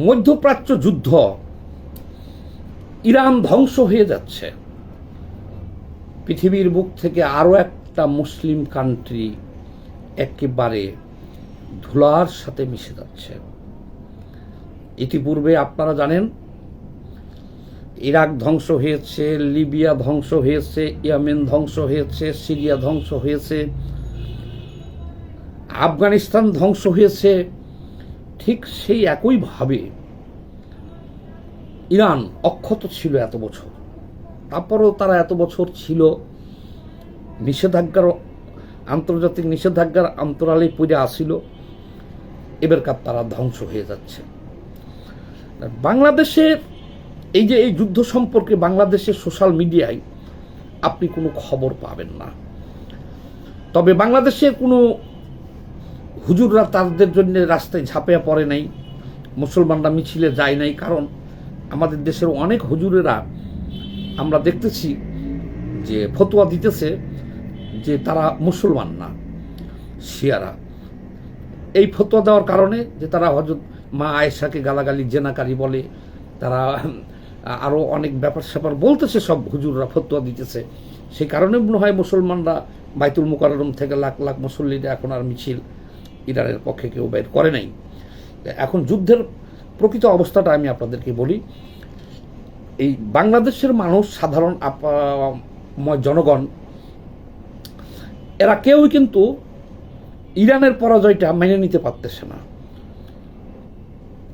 মধ্যপ্রাচ্য যুদ্ধ, ইরান ধ্বংস হয়ে যাচ্ছে, পৃথিবীর বুক থেকে আরও একটা মুসলিম কান্ট্রি একেবারে ধুলার সাথে মিশে যাচ্ছে। ইতিপূর্বে আপনারা জানেন ইরাক ধ্বংস হয়েছে, লিবিয়া ধ্বংস হয়েছে, ইয়েমেন ধ্বংস হয়েছে, সিরিয়া ধ্বংস হয়েছে, আফগানিস্তান ধ্বংস হয়েছে। ঠিক সেই একইভাবে ইরান অক্ষত ছিল এত বছর, তারপরেও তারা এত বছর ছিল নিষেধাজ্ঞার, আন্তর্জাতিক নিষেধাজ্ঞার অন্তরালে পড়ে আসিল। এবারকার তারা ধ্বংস হয়ে যাচ্ছে। বাংলাদেশের এই যে এই যুদ্ধ সম্পর্কে বাংলাদেশের সোশ্যাল মিডিয়ায় আপনি কোনো খবর পাবেন না। তবে বাংলাদেশের কোনো হুজুররা তাদের জন্য রাস্তায় ঝাঁপিয়ে পড়ে নাই, মুসলমানরা মিছিলে যায় নাই। কারণ আমাদের দেশের অনেক হুজুরেরা আমরা দেখতেছি যে ফতোয়া দিতেছে যে তারা মুসলমান না, শিয়ারা। এই ফতোয়া দেওয়ার কারণে যে তারা হযরত মা আয়েশাকে গালাগালি জেনাকারী বলে, তারা আরও অনেক ব্যাপার স্যাপার বলতেছে, সব হুজুররা ফতোয়া দিতেছে। সেই কারণে মনে হয় মুসলমানরা বাইতুল মুকাররম থেকে লাখ লাখ মুসল্লিরা এখন আর মিছিল ইরানের পক্ষে কেউ বের করে নাই। এখন যুদ্ধের প্রকৃত অবস্থাটা আমি আপনাদেরকে বলি। এই বাংলাদেশের মানুষ, সাধারণ জনগণ, এরা কেউই কিন্তু ইরানের পরাজয়টা মেনে নিতে পারতেছে না।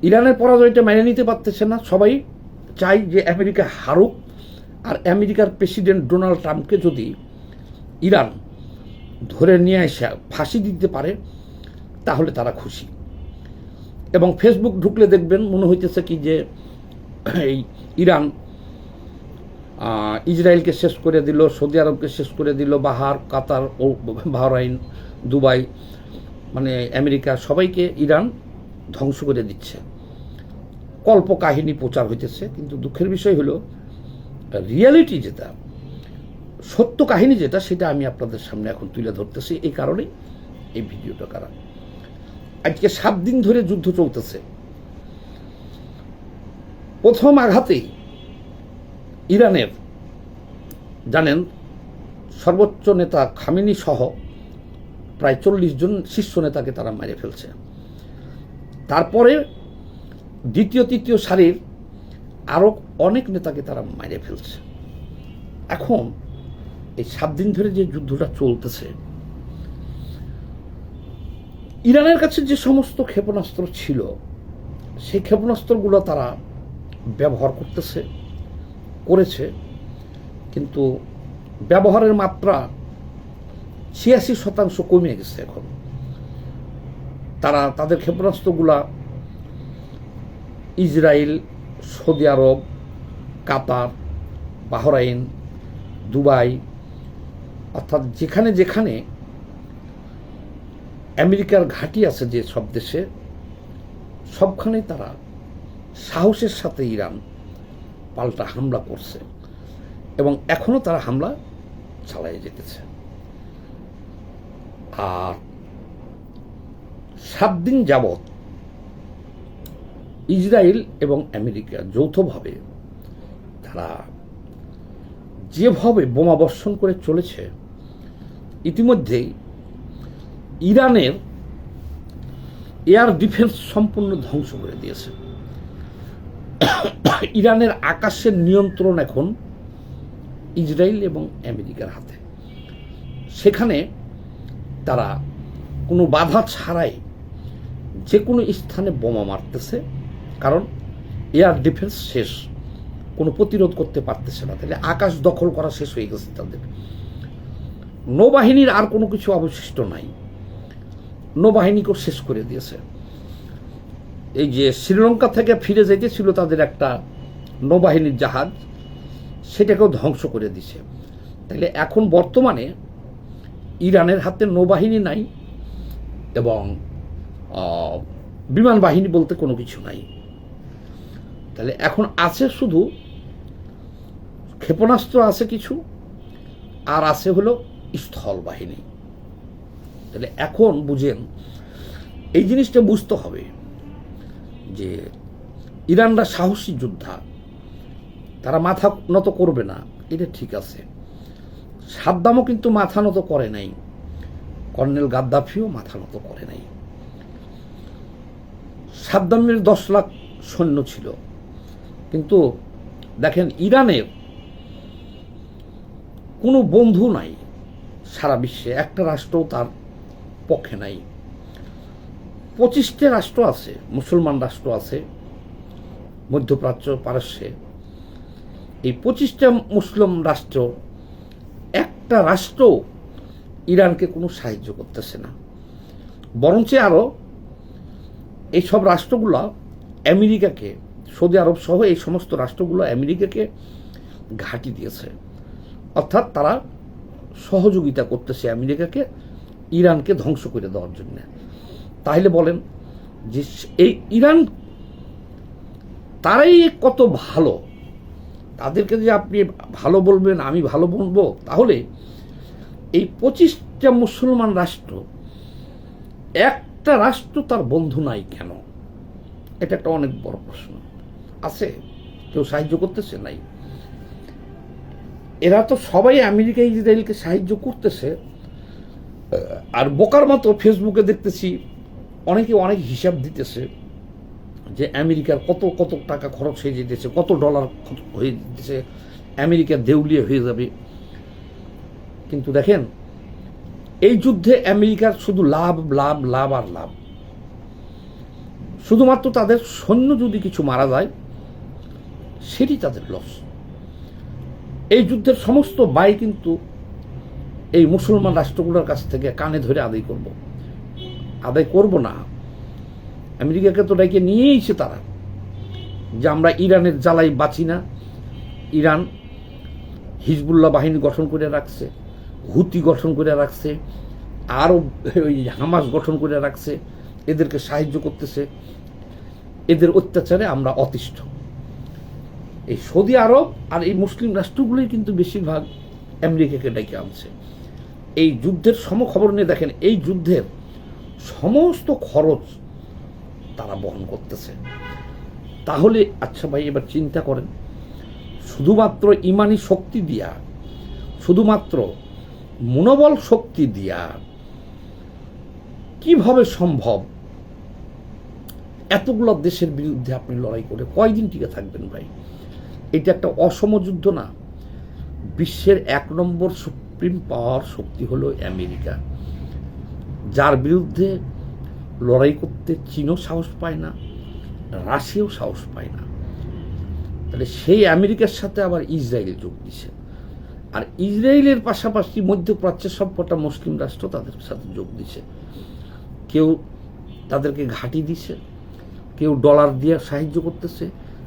ইরানের পরাজয়টা মেনে নিতে পারতেছে না। সবাই চাই যে আমেরিকা হারুক, আর আমেরিকার প্রেসিডেন্ট ডোনাল্ড ট্রাম্পকে যদি ইরান ধরে নিয়ে এসে ফাঁসি দিতে পারে তাহলে তারা খুশি। এবং ফেসবুক ঢুকলে দেখবেন মনে হইতেছে কি যে এই ইরান ইসরায়েলকে শেষ করে দিল, সৌদি আরবকে শেষ করে দিল, বাহার, কাতার ও বাহরাইন, দুবাই, মানে আমেরিকা, সবাইকে ইরান ধ্বংস করে দিচ্ছে। কল্প কাহিনী প্রচার হইতেছে। কিন্তু দুঃখের বিষয় হলো রিয়ালিটি যেটা, সত্য কাহিনী যেটা, সেটা আমি আপনাদের সামনে এখন তুলে ধরতেছি। এই কারণেই এই ভিডিওটা করা। আজকে 7 দিন ধরে যুদ্ধ চলতেছে। প্রথম আঘাতেই ইরানের জানেন সর্বোচ্চ নেতা খামেনি সহ প্রায় 40 জন শীর্ষ নেতাকে তারা মেরে ফেলছে। তারপরে দ্বিতীয় তৃতীয় সারির আরও অনেক নেতাকে তারা মেরে ফেলছে। এখন এই 7 দিন ধরে যে যুদ্ধটা চলতেছে, ইরানের কাছে যে সমস্ত ক্ষেপণাস্ত্র ছিল সেই ক্ষেপণাস্ত্রগুলো তারা ব্যবহার করেছে, কিন্তু ব্যবহারের মাত্রা 86% কমে গেছে। এখন তারা তাদের ক্ষেপণাস্ত্রগুলা ইসরায়েল, সৌদি আরব, কাতার, বাহরাইন, দুবাই, অর্থাৎ যেখানে যেখানে আমেরিকার ঘাঁটি আছে যে সব দেশে, সবখানেই তারা সাহসের সাথে ইরান পাল্টা হামলা করছে এবং এখনো তারা হামলা চালিয়ে যেতেছে। আর 7 দিন যাবৎ ইসরায়েল এবং আমেরিকা যৌথভাবে তারা যেভাবে বোমা বর্ষণ করে চলেছে, ইতিমধ্যেই ইরানের এয়ার ডিফেন্স সম্পূর্ণ ধ্বংস করে দিয়েছে। ইরানের আকাশের নিয়ন্ত্রণ এখন ইসরায়েল এবং আমেরিকার হাতে। সেখানে তারা কোনো বাধা ছাড়াই যে কোনো স্থানে বোমা মারতেছে, কারণ এয়ার ডিফেন্স শেষ, কোনো প্রতিরোধ করতে পারতেছে না। তাহলে আকাশ দখল করা শেষ হয়ে গেছে তাদের। নৌবাহিনীর আর কোনো কিছু অবশিষ্ট নাই, নৌবাহিনীকেও শেষ করে দিয়েছে। এই যে শ্রীলঙ্কা থেকে ফিরে যেতেছিল তাদের একটা নৌবাহিনীর জাহাজ, সেটাকেও ধ্বংস করে দিছে। তাহলে এখন বর্তমানে ইরানের হাতে নৌবাহিনী নাই এবং বিমান বাহিনী বলতে কোনো কিছু নাই। তাহলে এখন আছে শুধু ক্ষেপণাস্ত্র আছে কিছু, আর আছে হলো স্থল বাহিনী। তাহলে এখন বুঝেন, এই জিনিসটা বুঝতে হবে যে ইরানরা সাহসী যোদ্ধা, তারা মাথা নত করবে না, এটা ঠিক আছে। সাদ্দামও কিন্তু মাথা নত করে নাই, কর্নেল গাদ্দাফিও মাথা নত করে নাই। সাদ্দামের 10 লাখ সৈন্য ছিল, কিন্তু দেখেন ইরানের কোনো বন্ধু নাই সারা বিশ্বে, একটা রাষ্ট্রও তার পক্ষে নাই। 25টা রাষ্ট্র আছে, মুসলমান রাষ্ট্র আছে মধ্যপ্রাচ্য, পারস্যে। এই 25টা মুসলিম রাষ্ট্র, একটা রাষ্ট্র ইরানকে কোনো সাহায্য করতেছে না। বরঞ্চ আরও এইসব রাষ্ট্রগুলো আমেরিকাকে, সৌদি আরব সহ এই সমস্ত রাষ্ট্রগুলো আমেরিকাকে ঘাঁটি দিয়েছে, অর্থাৎ তারা সহযোগিতা করতেছে আমেরিকাকে ইরানকে ধ্বংস করে দেওয়ার জন্য। তাহলে বলেন যে এই ইরান তারাই কত ভালো, তাদেরকে যে আপনি ভালো বলবেন, আমি ভালো বলবো, তাহলে এই 25টা মুসলমান রাষ্ট্র, একটা রাষ্ট্র তার বন্ধু নাই কেন? এটা একটা অনেক বড় প্রশ্ন। আছে কেউ সাহায্য করতেছে? নাই। এরা তো সবাই আমেরিকা ইসরায়েলকে সাহায্য করতেছে, আর বোকার মতো ফেসবুকে দেখতেছি অনেকে অনেক হিসাব দিতেছে যে আমেরিকার কত কত টাকা খরচ হয়ে যেতেছে, কত ডলার হয়ে যেতেছে, আমেরিকা দেউলিয়া হয়ে যাবে। কিন্তু দেখেন এই যুদ্ধে আমেরিকার শুধু লাভ লাভ লাভ আর লাভ। শুধুমাত্র তাদের সৈন্য যদি কিছু মারা যায় সেটি তাদের লস। এই যুদ্ধের সমস্ত ব্যয় কিন্তু এই মুসলমান রাষ্ট্রগুলোর কাছ থেকে কানে ধরে আদায় করব না। আমেরিকাকে তো ডেকে নিয়েইছে তারা যে আমরা ইরানের জ্বালাই বাঁচি না। ইরান হিজবুল্লাহ বাহিনী গঠন করে রাখছে, হুতি গঠন করে রাখছে, আরও ওই হামাস গঠন করে রাখছে, এদেরকে সাহায্য করতেছে। এদের অত্যাচারে আমরা অতিষ্ঠ। এই সৌদি আরব আর এই মুসলিম রাষ্ট্রগুলোই কিন্তু বেশিরভাগ আমেরিকাকে ডেকে আনছে। এই যুদ্ধের সমখবর নিয়ে দেখেন, এই যুদ্ধের সমস্ত খরচ তারা বহন করতেছে। তাহলে আচ্ছা ভাই, এবার চিন্তা করেন, শুধুমাত্র ইমানি শক্তি দিয়া, শুধুমাত্র মনোবল শক্তি দিয়া কিভাবে সম্ভব এতগুলো দেশের বিরুদ্ধে আপনি লড়াই করে কয়দিন টিকে থাকবেন ভাই? এটা একটা অসম যুদ্ধ না? বিশ্বের 1 নম্বর সুপ্রিম পাওয়ার শক্তি হলো আমেরিকা, যার বিরুদ্ধে লড়াই করতে চীনও সাহস পায় না, রাশিয়াও সাহস পায় না। তাহলে সেই আমেরিকার সাথে আবার ইসরায়েল যোগ দিছে, আর ইসরায়েলের পাশাপাশি মধ্যপ্রাচ্যের সবকটা মুসলিম রাষ্ট্র তাদের সাথে যোগ দিছে। কেউ তাদেরকে ঘাঁটি দিছে, কেউ ডলার দিয়ে সাহায্য করতেছে,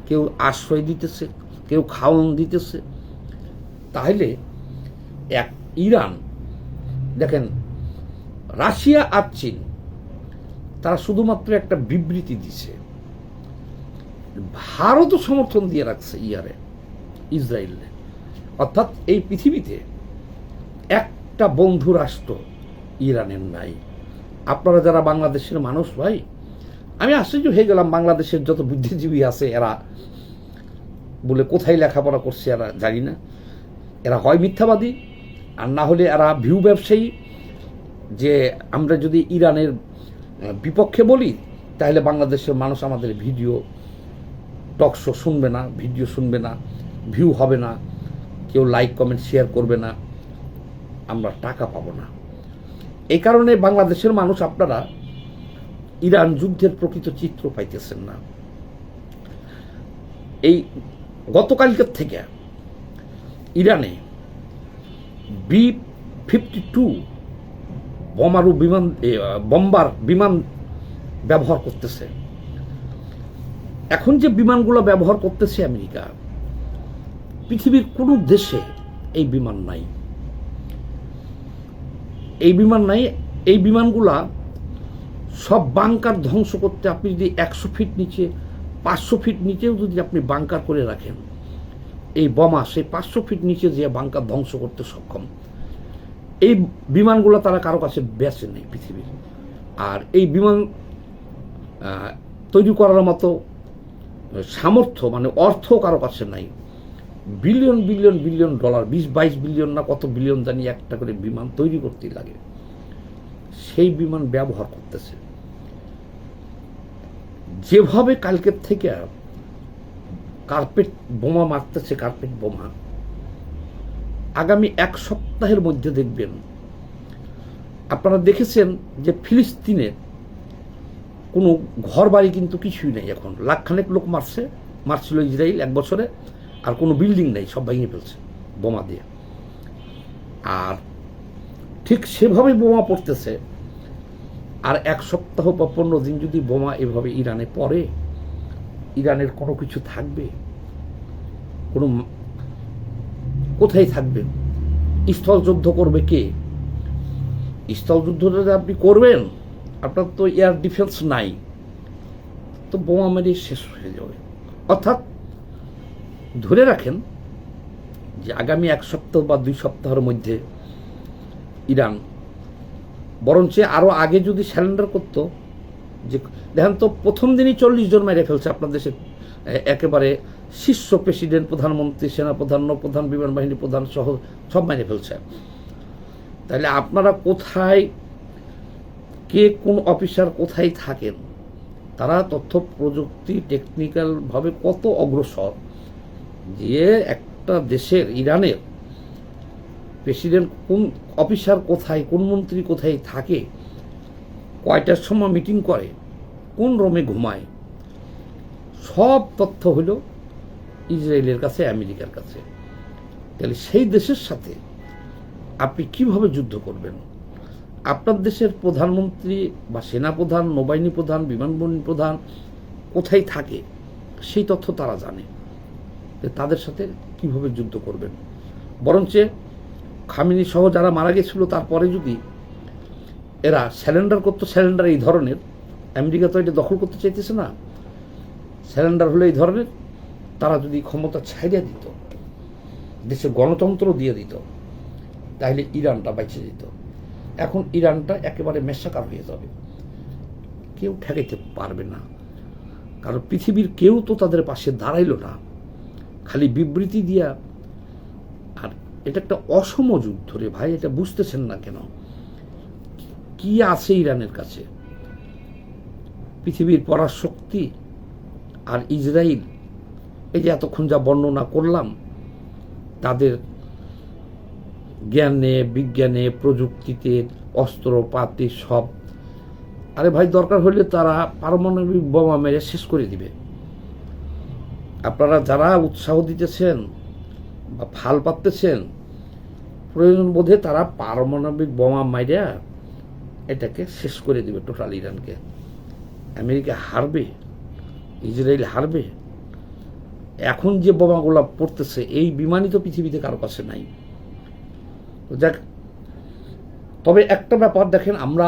কেউ আশ্রয় দিতেছে, কেউ খাওয়ান দিতেছে। তাহলে এক ইরান, দেখেন রাশিয়া আর চীন তারা শুধুমাত্র একটা বিবৃতি দিছে, ভারতও সমর্থন দিয়ে রাখছে ইসরায়েলে। অর্থাৎ এই পৃথিবীতে একটা বন্ধু রাষ্ট্র ইরানের নাই। আপনারা যারা বাংলাদেশের মানুষ ভাই, আমি আশ্চর্য হয়ে গেলাম, বাংলাদেশের যত বুদ্ধিজীবী আছে এরা বলে কোথায় লেখাপড়া করছে এরা জানি না। এরা হয় মিথ্যাবাদী, আর না হলে এরা ভিউ ব্যবসায়ী, যে আমরা যদি ইরানের বিপক্ষে বলি তাহলে বাংলাদেশের মানুষ আমাদের ভিডিও টকশো শুনবে না, ভিডিও শুনবে না, ভিউ হবে না, কেউ লাইক কমেন্ট শেয়ার করবে না, আমরা টাকা পাবো না। এই কারণে বাংলাদেশের মানুষ আপনারা ইরান যুদ্ধের প্রকৃত চিত্র পাইতেছেন না। এই গতকালকের থেকে ইরানে B-52 বোমারু বম্বার বিমান ব্যবহার করতেছে। এখন যে বিমানগুলো ব্যবহার করতেছে আমেরিকা, পৃথিবীর কোনো দেশে এই বিমান নাই। এই বিমান নাই। এই বিমানগুলা সব বাংকার ধ্বংস করতে, আপনি যদি 100 ফিট নিচে, 500 ফিট নিচেও যদি আপনি বাংকার করে রাখেন, এই বোমা সেই 500 ফিট নিচে যে বাংকার ধ্বংস করতে সক্ষম। এই বিমানগুলো তারা কারো কাছে বেচে নেই পৃথিবীর। আর এই বিমান তৈরি করার মতো সামর্থ্য মানে অর্থ কারো কাছে নাই। Billion billion billion dollar, 20-22 billion না কত বিলিয়ন জানি একটা করে বিমান তৈরি করতেই লাগে, সেই বিমান ব্যবহার করতেছে। যেভাবে কালকের থেকে কার্পেট বোমা মারতেছে, কার্পেট বোমা, আগামী 1 সপ্তাহের মধ্যে দেখবেন। আপনারা দেখেছেন যে ফিলিস্তিনে কোনো ঘর বাড়ি কিন্তু কিছুই নেই, এখন লাখখানেক লোক মারছিল ইসরায়েল 1 বছরে, আর কোনো বিল্ডিং নেই, সব ভেঙে ফেলছে বোমা দিয়ে। আর ঠিক সেভাবে বোমা পড়তেছে। আর 1 সপ্তাহ বা 15 দিন যদি বোমা এভাবে ইরানে পড়ে, ইরানের কোনো কিছু থাকবে? কোনো কোথায় থাকবে? স্থলযুদ্ধ করবে কে? স্থলযুদ্ধ যদি আপনি করবেন, আপনার তো এয়ার ডিফেন্স নাই, তো বোমা মেরে শেষ হয়ে যাবে। অর্থাৎ ধরে রাখেন যে আগামী 1 সপ্তাহ বা 2 সপ্তাহের মধ্যে ইরান, বরঞ্চ আরও আগে যদি স্যারেন্ডার করতো, যে দেখেন তো প্রথম দিনই 40 জন মেরে ফেলছে আপনার দেশে, একেবারে শীর্ষ প্রেসিডেন্ট, প্রধানমন্ত্রী, সেনাপ্রধান, নৌপ্রধান, বিমান বাহিনী প্রধান সহ সব মেরে ফেলছে। তাহলে আপনারা কোথায়, কে কোন অফিসার কোথায় থাকেন, তারা তথ্য প্রযুক্তি টেকনিক্যালভাবে কত অগ্রসর, যে একটা দেশের, ইরানের প্রেসিডেন্ট কোন অফিসার কোথায়, কোন মন্ত্রী কোথায় থাকে, কয়টার সময় মিটিং করে, কোন রুমে ঘুমায়, সব তথ্য হলো ইসরায়েলের কাছে, আমেরিকার কাছে। তাহলে সেই দেশের সাথে আপনি কিভাবে যুদ্ধ করবেন? আপনার দেশের প্রধানমন্ত্রী বা সেনাপ্রধান, নৌবাহিনী প্রধান, বিমান বাহিনী প্রধান কোথায় থাকে, সেই তথ্য তারা জানে। তাদের সাথে কিভাবে যুদ্ধ করবেন? বরঞ্চ খামেনি সহ যারা মারা গেছিল, তারপরে যদি এরা স্যারেন্ডার করতো, স্যারেন্ডার এই ধরনের, আমেরিকা তো এটা দখল করতে চাইতেছে না, স্যারেন্ডার হলে এই ধরনের, তারা যদি ক্ষমতা ছাইড়া দিত, দেশে গণতন্ত্র দিয়ে দিত, তাহলে ইরানটা বেঁচে যেত। এখন ইরানটা একেবারে মেশাকার হয়ে যাবে, কেউ ঠেকাইতে পারবে না। কারণ পৃথিবীর কেউ তো তাদের পাশে দাঁড়াইল না, খালি বিবৃতি দিয়া। আর এটা একটা অসম যুদ্ধ রে ভাই, এটা বুঝতেছেন না কেন? কি আছে ইরানের কাছে? পৃথিবীর পরাশক্তি আর ইসরায়েল, এই যে এতক্ষণ যা বর্ণনা করলাম, তাদের জ্ঞানে, বিজ্ঞানে, প্রযুক্তিতে, অস্ত্রপাতি সব, আরে ভাই দরকার হলে তারা পারমাণবিক বোমা মেরে শেষ করে দিবে। আপনারা যারা উৎসাহ দিতেছেন বা ফাল পাততেছেন, প্রয়োজন বোধে তারা পারমাণবিক বোমা মাইরা এটাকে শেষ করে দিবে টোটাল ইরানকে। আমেরিকা হারবে, ইসরায়েল হারবে। এখন যে বোমাগুলো পড়তেছে, এই বিমানই তো পৃথিবীতে কারো কাছে নাই। যাক, তবে একটা ব্যাপার দেখেন, আমরা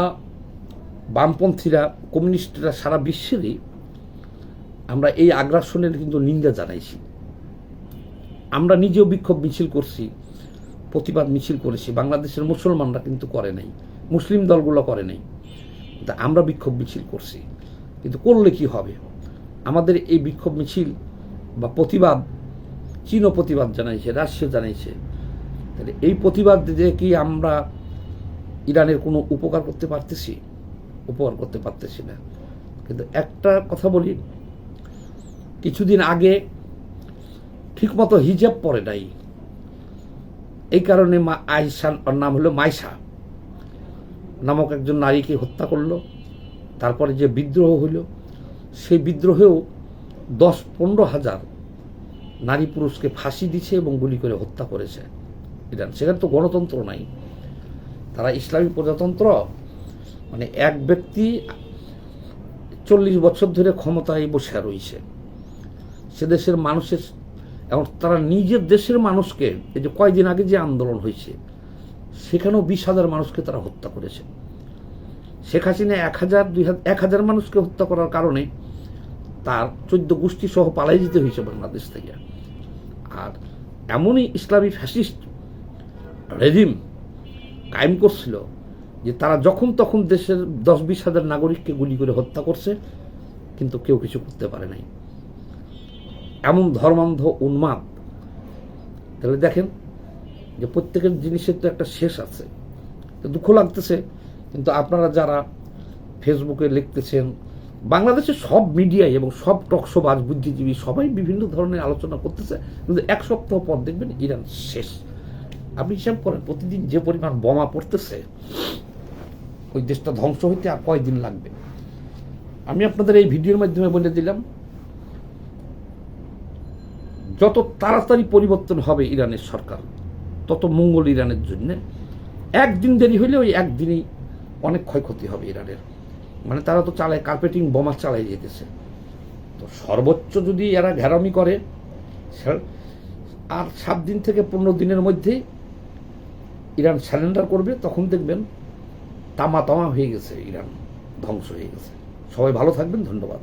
বামপন্থীরা, কমিউনিস্টরা সারা বিশ্বেরই আমরা এই আগ্রাসনের কিন্তু নিন্দা জানাইছি। আমরা নিজেও বিক্ষোভ মিছিল করছি, প্রতিবাদ মিছিল করেছি। বাংলাদেশের মুসলমানরা কিন্তু করে নাই, মুসলিম দলগুলো করে নাই, আমরা বিক্ষোভ মিছিল করছি। কিন্তু করলে কি হবে? আমাদের এই বিক্ষোভ মিছিল বা প্রতিবাদ, চীনও প্রতিবাদ জানাইছে, রাশিয়া জানাইছে। তাহলে এই প্রতিবাদ দিয়ে কি আমরা ইরানের কোনো উপকার করতে পারতেছি? উপকার করতে পারতেছি না। কিন্তু একটা কথা বলি, কিছুদিন আগে ঠিকমতো হিজাব পরে নাই, এই কারণে আয়েশা, নাম হলো মাইশা নামক একজন নারীকে হত্যা করলো। তারপরে যে বিদ্রোহ হইল, সেই বিদ্রোহেও 10-15 হাজার নারী পুরুষকে ফাঁসি দিছে এবং গুলি করে হত্যা করেছে ইরান। সেখানে তো গণতন্ত্র নাই, তারা ইসলামী প্রজাতন্ত্র, মানে এক ব্যক্তি 40 বছর ধরে ক্ষমতায় বসে রয়েছে। সে দেশের মানুষের, এবং তারা নিজের দেশের মানুষকে, এই যে কয়েকদিন আগে যে আন্দোলন হয়েছে, সেখানেও 20,000 মানুষকে তারা হত্যা করেছে। শেখ হাসিনা 1,000 মানুষকে হত্যা করার কারণে তার 14 গোষ্ঠী সহ পালাই যেতে হয়েছে বাংলাদেশ থেকে। আর এমনই ইসলামী ফ্যাসিস্ট রেজিম কায়েম করছিল যে তারা যখন তখন দেশের 10-20 হাজার নাগরিককে গুলি করে হত্যা করছে, কিন্তু কেউ কিছু করতে পারে নাই। এমন ধর্মান্ধ উন্মাদ, তাহলে দেখেন যে প্রত্যেকের জিনিসের তো একটা শেষ আছে। তো দুঃখ লাগতেছে, কিন্তু আপনারা যারা ফেসবুকে লিখতেছেন, বাংলাদেশের সব মিডিয়ায় এবং সব টকশোবাজ বুদ্ধিজীবী সবাই বিভিন্ন ধরনের আলোচনা করতেছে, কিন্তু এক সপ্তাহ পর দেখবেন ইরান শেষ। আপনি হিসাব করেন প্রতিদিন যে পরিমাণ বোমা পড়তেছে, ওই দেশটা ধ্বংস হইতে আর কয়দিন লাগবে। আমি আপনাদের এই ভিডিওর মাধ্যমে বলে দিলাম, যত তাড়াতাড়ি পরিবর্তন হবে ইরানের সরকার, তত মঙ্গল ইরানের জন্য। একদিন দেরি হইলে ওই একদিনই অনেক ক্ষয়ক্ষতি হবে ইরানের। মানে তারা তো চালায়, কার্পেটিং বোমা চালাই যেতেছে। তো সর্বোচ্চ যদি এরা ঘেরামি করে, আর 7 দিন থেকে 15 দিনের মধ্যেই ইরান স্যারেন্ডার করবে, তখন দেখবেন তামা হয়ে গেছে, ইরান ধ্বংস হয়ে গেছে। সবাই ভালো থাকবেন, ধন্যবাদ।